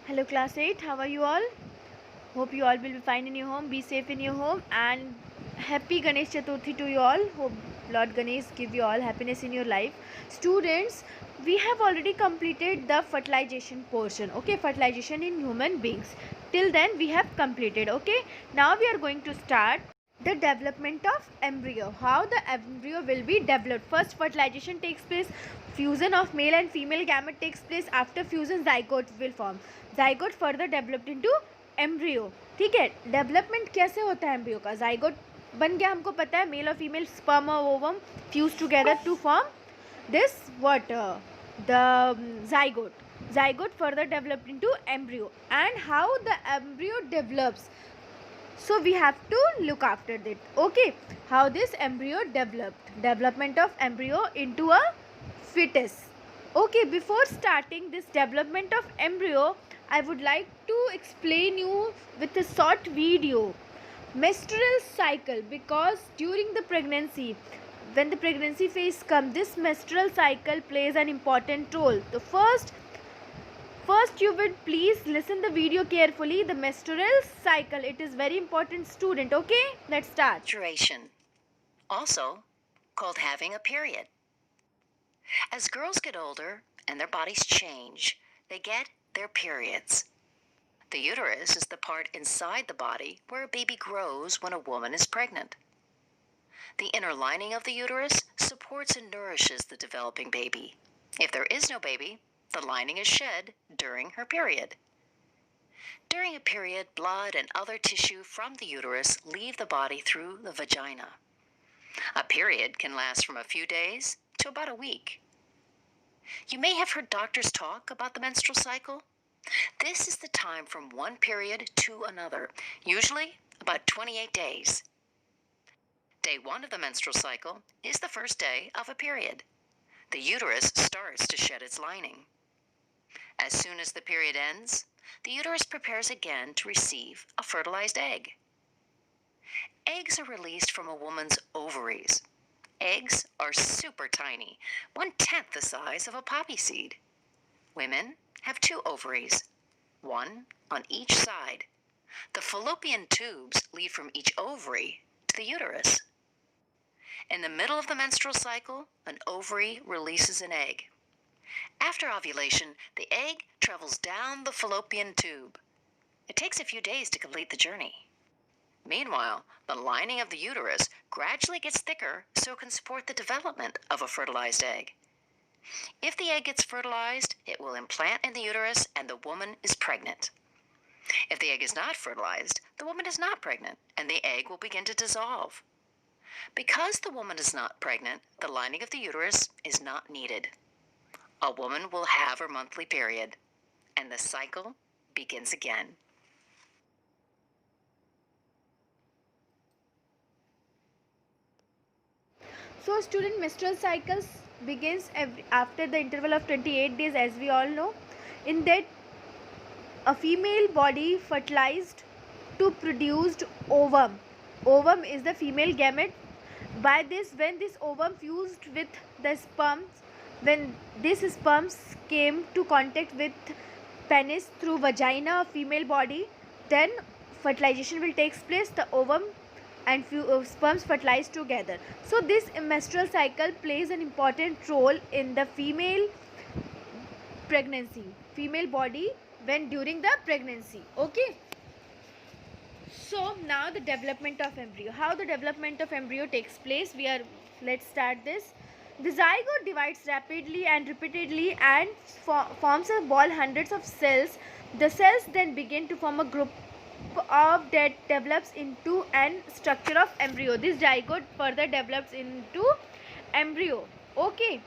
Hello class 8, how are you all? Hope you all will be fine in your home, be safe in your home, and happy Ganesh Chaturthi to you all. Hope Lord Ganesh give you all happiness in your life. Students, we have already completed the fertilization portion, okay, fertilization in human beings. Till then we have completed, okay. Now we are going to start the development of embryo, how the embryo will be developed. First fertilization takes place, fusion of male and female gamete takes place. After fusion zygote will form, zygote further developed into embryo. ठीक है, development कैसे होता है embryo का? Zygote बन गया, हमको पता है, मेल और फीमेल स्पर्म और ovum fuse together to form this what the zygote further developed into embryo. And how the embryo develops, so we have to look after that, okay. How this embryo developed, development of embryo into a fetus. Okay, before starting this development of embryo, I would like to explain you with a short video menstrual cycle, because during the pregnancy, when the pregnancy phase comes, this menstrual cycle plays an important role. The first you will please listen the video carefully. The menstrual cycle, it is very important, student. Okay, let's start. Menstruation, also called having a period. As girls get older and their bodies change, they get their periods. The uterus is the part inside the body where a baby grows when a woman is pregnant. The inner lining of the uterus supports and nourishes the developing baby. If there is no baby, the lining is shed during her period. During a period, blood and other tissue from the uterus leave the body through the vagina. A period can last from a few days to about a week. You may have heard doctors talk about the menstrual cycle. This is the time from one period to another, usually about 28 days. Day 1 of the menstrual cycle is the first day of a period. The uterus starts to shed its lining. As soon as the period ends, the uterus prepares again to receive a fertilized egg. Eggs are released from a woman's ovaries. Eggs are super tiny, 1/10 the size of a poppy seed. Women have 2 ovaries, one on each side. The fallopian tubes lead from each ovary to the uterus. In the middle of the menstrual cycle, an ovary releases an egg. After ovulation, the egg travels down the fallopian tube. It takes a few days to complete the journey. Meanwhile, the lining of the uterus gradually gets thicker so it can support the development of a fertilized egg. If the egg gets fertilized, it will implant in the uterus and the woman is pregnant. If the egg is not fertilized, the woman is not pregnant and the egg will begin to dissolve. Because the woman is not pregnant, the lining of the uterus is not needed. A woman will have her monthly period, and the cycle begins again. So student, menstrual cycles begins after the interval of 28 days, as we all know. In that, a female body fertilized to produced ovum. Ovum is the female gamete. By this, when this ovum fused with the sperms, when these sperms came to contact with penis through vagina of female body, then fertilization will take place. The ovum and sperms fertilize together. So this menstrual cycle plays an important role in the female pregnancy, female body when during the pregnancy. Okay, so now the development of embryo, how the development of embryo takes place. Let's start this. The zygote divides rapidly and repeatedly and forms a ball, hundreds of cells. The cells then begin to form a group of that develops into an structure of embryo. This zygote further develops into embryo. Okay,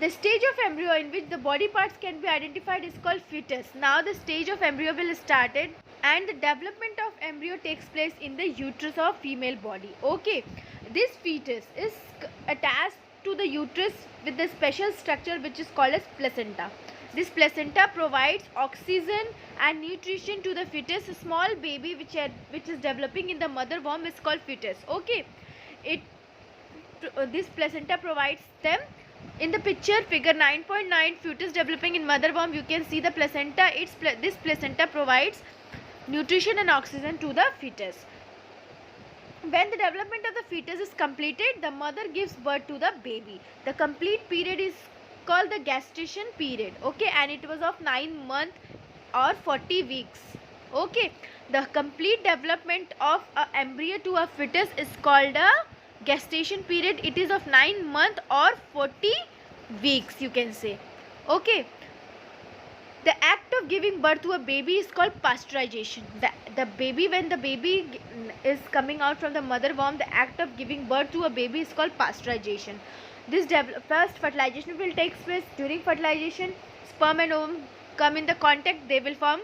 the stage of embryo in which the body parts can be identified is called fetus. Now the stage of embryo will started, and the development of embryo takes place in the uterus of female body. Okay, this fetus is attached to the uterus with the special structure which is called as placenta. This placenta provides oxygen and nutrition to the fetus. A small baby which is developing in the mother womb is called fetus. Okay, this placenta provides them In the picture figure 9.9, fetus developing in mother womb, you can see the placenta. This placenta provides nutrition and oxygen to the fetus. When the development of the fetus is completed, the mother gives birth to the baby. The complete period is called the gestation period, okay, and it was of 9 months or 40 weeks, okay. The complete development of an embryo to a fetus is called a gestation period. It is of 9 months or 40 weeks, you can say, okay. The act of giving birth to a baby is called pasteurization. The baby, when the baby is coming out from the mother womb, the act of giving birth to a baby is called pasteurization. This first fertilization will take place. During fertilization, sperm and ovum come in the contact, they will form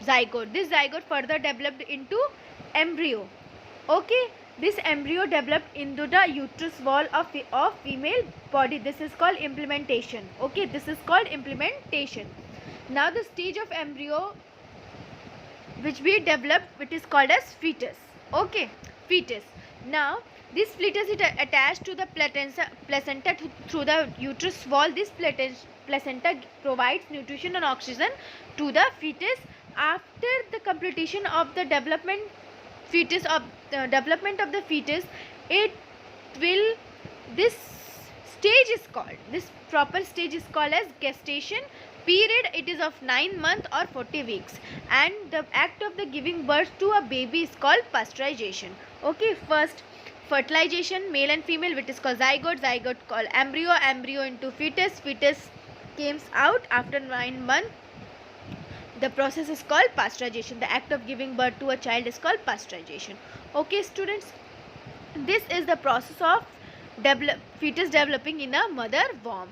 zygote. This zygote further developed into embryo, okay. This embryo developed into the uterus wall of female body. This is called implementation, okay. This is called implementation. Now the stage of embryo which we developed, which is called as fetus, okay, fetus. Now this fetus is attached to the placenta through the uterus wall. This placenta provides nutrition and oxygen to the fetus. After the completion of the development of the fetus, it will, this proper stage is called as gestation period. It is of 9 months or 40 weeks, and the act of the giving birth to a baby is called pasteurization, okay. First fertilization, male and female, which is called zygote called embryo into fetus comes out after 9 months. The process is called pasteurization. The act of giving birth to a child is called pasteurization, okay students. This is the process of fetus developing in a mother womb,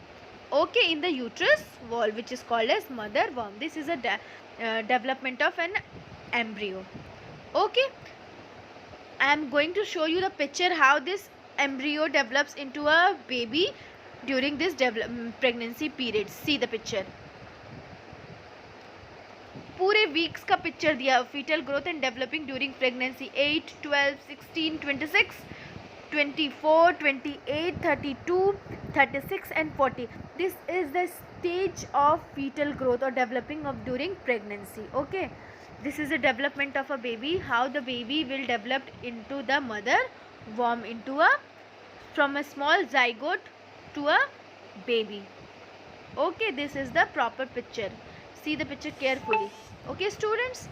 okay, in the uterus wall, which is called as mother womb. This is a development of an embryo, okay. I am going to show you the picture how this embryo develops into a baby during this pregnancy period. See the picture. पूरे weeks का picture दिया, fetal growth and developing during pregnancy. 8, 12, 16, 26, 24, 28, 32, 36 and 40. This is the stage of fetal growth or developing of during pregnancy, okay. This is the development of a baby, how the baby will develop into the mother womb, from a small zygote to a baby, okay. This is the proper picture. See the picture carefully, okay students.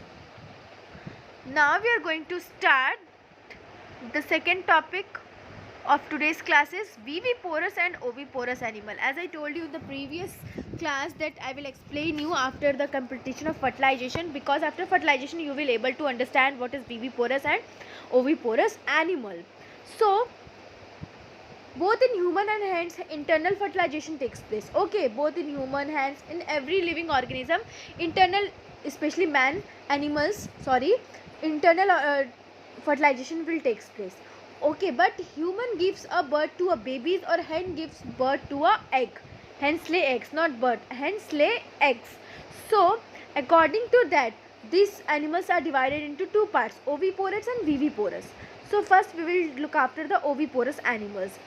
Now we are going to start the second topic of today's class is viviparous and oviparous animal. As I told you in the previous class that I will explain you after the completion of fertilization, because after fertilization you will able to understand what is viviparous and oviparous animal. So both in human and hens internal fertilization takes place, okay. Both in human, hens, in every living organism, internal, especially internal fertilization will take place, okay. But human gives a birth to a baby or hen gives birth to a egg. Hens lay eggs, not birth, hens lay eggs. So according to that, these animals are divided into two parts, oviparous and viviparous. So first we will look after the viviparous animals.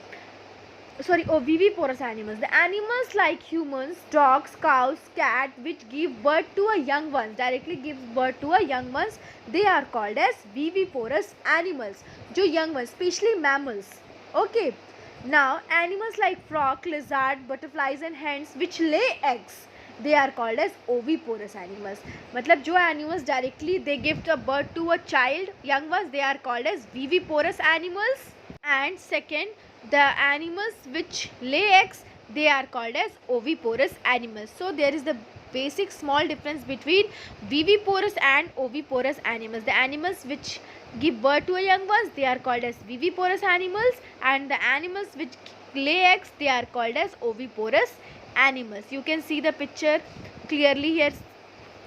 The animals like humans, dogs, cows, cat, which give birth to a young ones, directly gives birth to a young ones, they are called as viviparous animals. जो young ones, especially mammals, okay. Now animals like frog, lizard, butterflies and hens which lay eggs, they are called as oviparous animals. मतलब जो animals directly they give a birth to a child, young ones, they are called as viviparous animals. And second, the animals which lay eggs, they are called as oviparous animals. So there is the basic small difference between viviparous and oviparous animals. The animals which give birth to a young ones, they are called as viviparous animals, and the animals which lay eggs, they are called as oviparous animals. You can see the picture clearly here.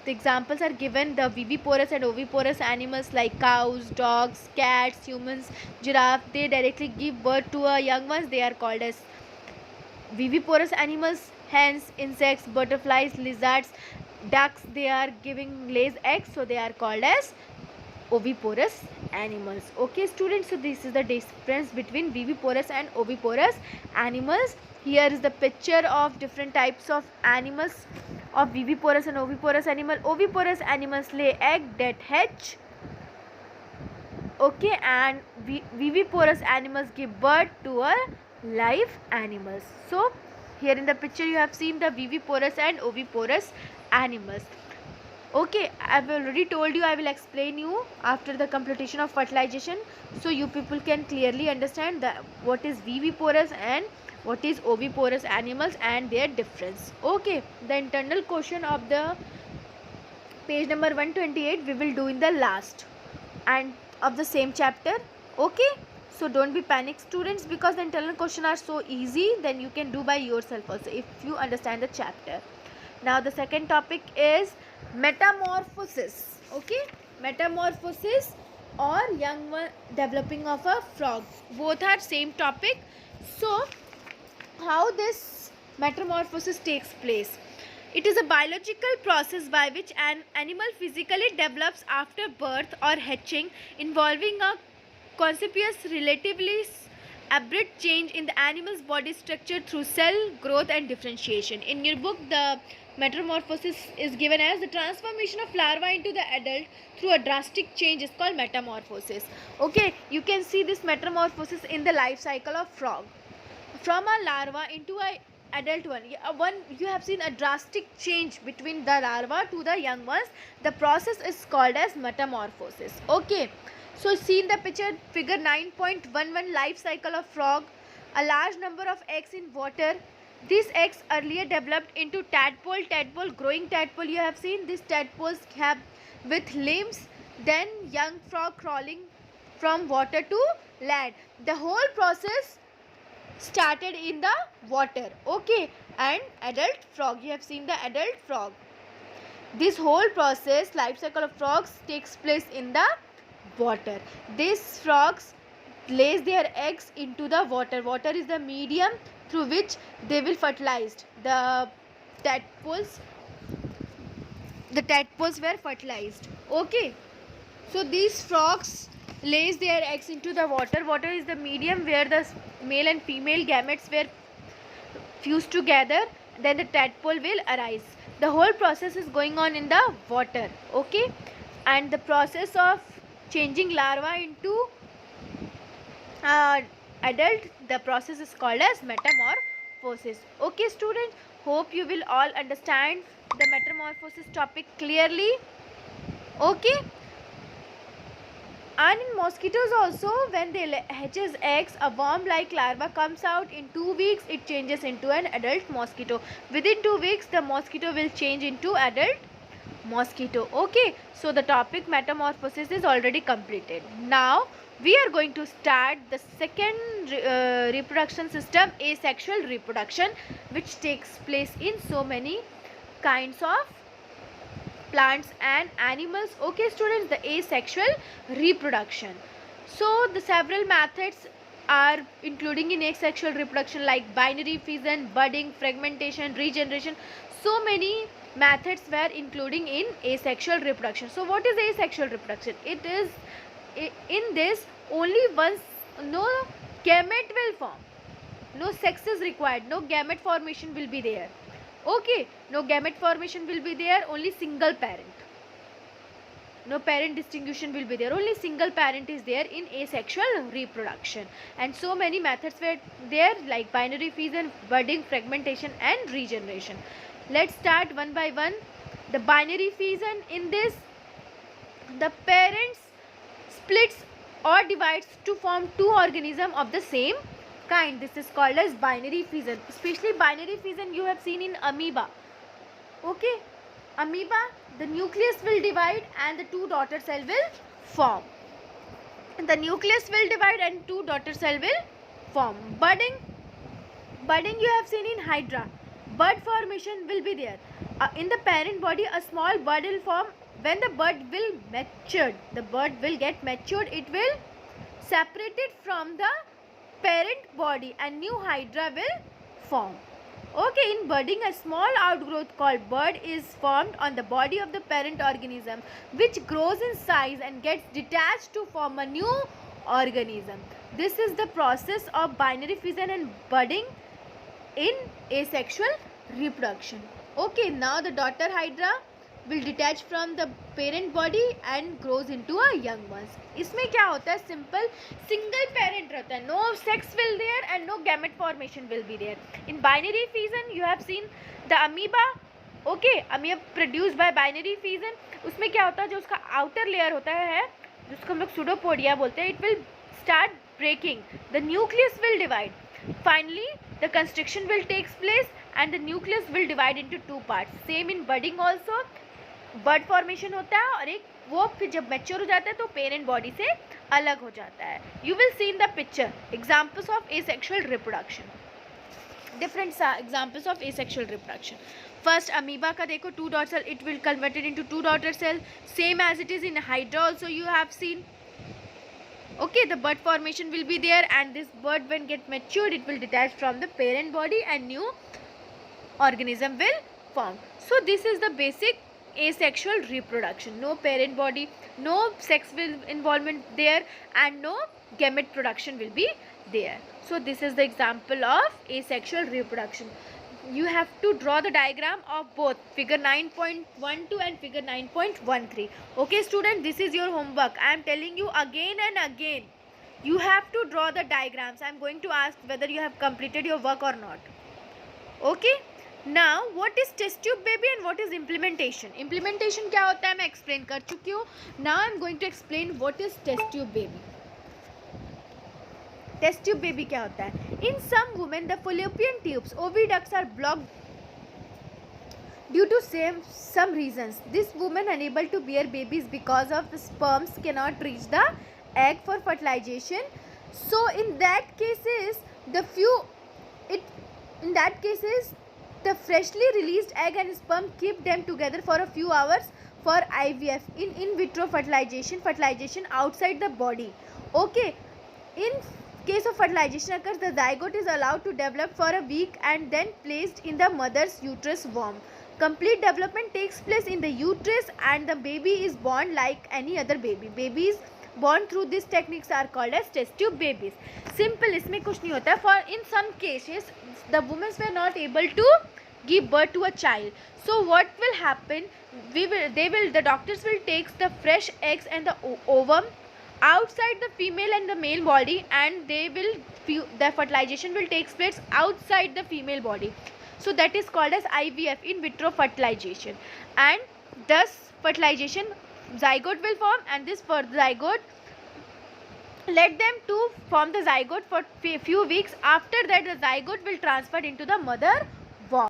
The examples are given, the viviparous and oviparous animals like cows, dogs, cats, humans, giraffe, they directly give birth to a young ones, they are called as viviparous animals. Hens, insects, butterflies, lizards, ducks, they are lays eggs, so they are called as oviparous animals. Okay students, so this is the difference between viviparous and oviparous animals. Here is the picture of different types of animals of viviparous and oviparous animal. Oviparous animals lay egg that hatch, okay, and viviparous animals give birth to a live animals. So here in the picture you have seen the viviparous and oviparous animals. Okay, I've already told you, I will explain you after the completion of fertilization, so you people can clearly understand that what is viviparous and what is oviparous animals and their difference. Okay, the internal question of the page number 128 we will do in the last and of the same chapter. Okay, so don't be panic students, because the internal question are so easy, then you can do by yourself also if you understand the chapter. Now the second topic is metamorphosis. Okay, metamorphosis or young one developing of a frog, both are same topic. So how this metamorphosis takes place? It is a biological process by which an animal physically develops after birth or hatching, involving a conspicuous, relatively abrupt change in the animal's body structure through cell growth and differentiation. In your book, the metamorphosis is given as the transformation of larva into the adult through a drastic change is called metamorphosis. Okay, you can see this metamorphosis in the life cycle of frog. From a larva into a adult one, you have seen a drastic change between the larva to the young ones. The process is called as metamorphosis. Okay, so see in the picture figure 9.11, life cycle of frog. A large number of eggs in water. These eggs earlier developed into tadpole, growing tadpole. You have seen these tadpoles have with limbs, then young frog crawling from water to land. The whole process started in the water. Okay, and adult frog, you have seen the adult frog. This whole process, life cycle of frogs, takes place in the water. These frogs lays their eggs into the water. Water is the medium through which they will fertilized. The tadpoles were fertilized. Okay, so these frogs lays their eggs into the water. Water is the medium where the male and female gametes were fused together, then the tadpole will arise. The whole process is going on in the water. Okay, and the process of changing larva into adult, the process is called as metamorphosis. Okay students, hope you will all understand the metamorphosis topic clearly. Okay, and in mosquitoes also, when they hatches eggs, a worm like larva comes out. In 2 weeks it changes into an adult mosquito. Within 2 weeks the mosquito will change into adult mosquito. Okay, so the topic metamorphosis is already completed. Now we are going to start the second reproduction system, asexual reproduction, which takes place in so many kinds of plants and animals. Okay students, the asexual reproduction. So the several methods are including in asexual reproduction, like binary fission, budding, fragmentation, regeneration. So many methods were including in asexual reproduction. So what is asexual reproduction? It is in this only once no gamete will form, no sex is required, no gamete formation will be there. Okay, no gamete formation will be there, only single parent, no parent distinguishing will be there, only single parent is there in asexual reproduction. And so many methods were there, like binary fission, budding, fragmentation and regeneration. Let's start one by one. The binary fission, in this the parents splits or divides to form two organisms of the same kind. This is called as binary fission. Especially binary fission you have seen in amoeba. Okay, amoeba, the nucleus will divide and the two daughter cell will form. The nucleus will divide and two daughter cell will form. Budding you have seen in hydra. Bud formation will be there. In the parent body, a small bud will form. When the bud will mature, the bud will get matured, it will separate it from the parent body and new hydra will form. Okay, in budding, a small outgrowth called bud is formed on the body of the parent organism, which grows in size and gets detached to form a new organism. This is the process of binary fission and budding in asexual reproduction. Okay, now the daughter hydra will detach from the parent body and grows into a young one. इसमें क्या होता है? Simple single parent रहता है. No sex will there and no gamete formation will be there. In binary fission you have seen the amoeba. Okay, amoeba produced by binary fission. उसमें क्या होता है? जो उसका outer layer होता है जिसको हम लोग pseudopodia बोलते हैं, it will start breaking. The nucleus will divide. Finally, the constriction will take place and the nucleus will divide into two parts. Same in budding also. Bud formation होता है और एक वो फिर जब मैच्योर हो जाता है तो पेरेंट बॉडी से अलग हो जाता है. You will see in the picture examples of asexual reproduction. Different examples of asexual reproduction. First amoeba का देखो, 2 daughter cell, it will converted into 2 daughter cell. Same as it is in hydra also you have seen. Okay, the bud formation will be there and this bud when get matured it will detach from the parent body and new organism will form. So this is the basic asexual reproduction. No parent body, no sex will involvement there and no gamete production will be there. So this is the example of asexual reproduction. You have to draw the diagram of both figure 9.12 and figure 9.13. Okay student, this is your homework. I am telling you again and again, you have to draw the diagrams. I am going to ask whether you have completed your work or not. Okay, now what is test tube baby and what is implementation? Implementation क्या होता है मैं explain कर चुकी हूँ. Now I am going to explain what is test tube baby. Test tube baby क्या होता है? In some women the fallopian tubes oviducts are blocked due to some reasons. This woman unable to bear babies because of the sperms cannot reach the egg for fertilization. So in that cases the freshly released egg and sperm keep them together for a few hours for IVF in vitro fertilization outside the body. Okay, in case of fertilization occurs, the zygote is allowed to develop for a week and then placed in the mother's uterus womb. Complete development takes place in the uterus and the baby is born like any other baby. Babies born through these techniques are called as test tube babies. Simple, इसमें कुछ नहीं होता है. For in some cases the women were not able to give birth to a child. So what will happen? The doctors will take the fresh eggs and the ovum outside the female and the male body and the fertilization will take place outside the female body. So that is called as IVF, in vitro fertilization, and thus fertilization zygote will form and this zygote let them to form the zygote for few weeks. After that the zygote will transfer into the mother womb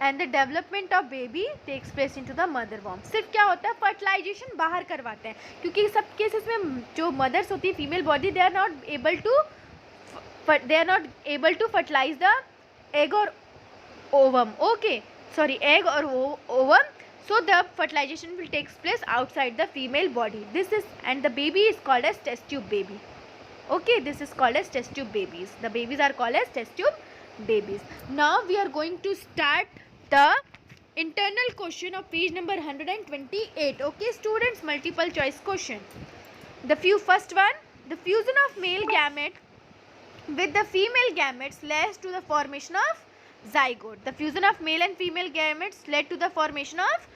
and the development of baby takes place into the mother womb. सिर्फ क्या होता है, fertilisation बाहर करवाते हैं क्योंकि सब cases में जो मदर्स होती है female body they are not able to fertilise the egg और ओवम. ओके, सॉरी, एग और ovum. So the fertilization will take place outside the female body. This is, and the baby is called as test tube baby. Okay, this is called as test tube babies. The babies are called as test tube babies. Now we are going to start the internal question of page number 128. Okay students, multiple choice question. First one, the fusion of male gamete with the female gametes leads to the formation of zygote. The fusion of male and female gametes led to the formation of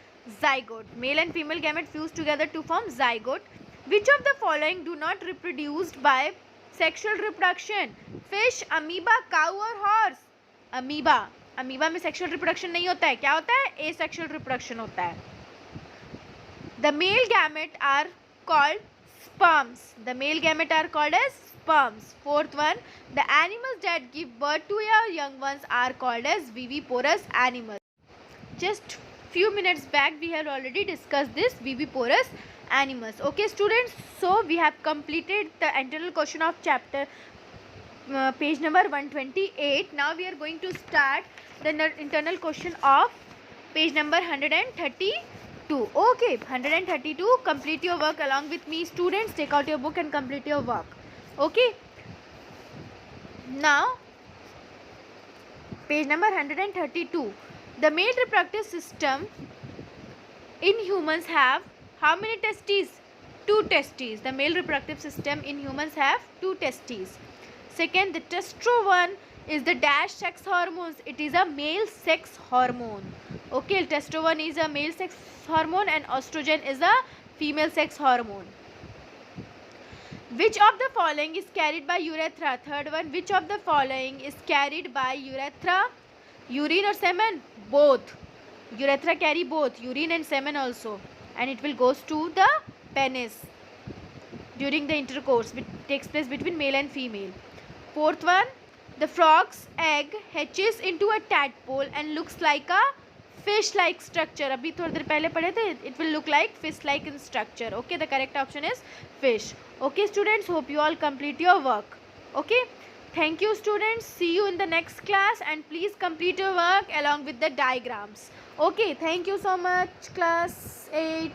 zygote. Male and female gametes fuse together to form zygote. Which of the following do not reproduced by sexual reproduction? Fish, amoeba, cow or horse? Amoeba में sexual reproduction नहीं होता है. क्या होता है? Asexual reproduction होता है. The male gamete are called sperms. The male gamete are called as sperms. Fourth one, the animals that give birth to their young ones are called as viviparous animals. Just few minutes back we have already discussed this viviparous animals. Okay students, so we have completed the internal question of chapter page number 128. Now we are going to start the internal question of page number 132. Okay, 132. Complete your work along with me students. Take out your book and complete your work. Okay, now Page number 132. The male reproductive system in humans have how many testes? 2 testes. The male reproductive system in humans have 2 testes. Second, the testosterone is the dash sex hormones. It is a male sex hormone. Okay, testosterone is a male sex hormone and estrogen is a female sex hormone. Which of the following is carried by urethra? Third one, which of the following is carried by urethra? Urine or semen? Both. Urethra carry both urine and semen also, and it will goes to the penis during the intercourse which takes place between male and female. Fourth one, the frog's egg hatches into a tadpole and looks like a fish like structure. अभी थोड़ी देर पहले पढ़े थे. It will look like fish like in structure. Okay, the correct option is fish. Okay students, hope you all complete your work. Okay, thank you students. See you in the next class, and please complete your work along with the diagrams. Okay, thank you so much class 8.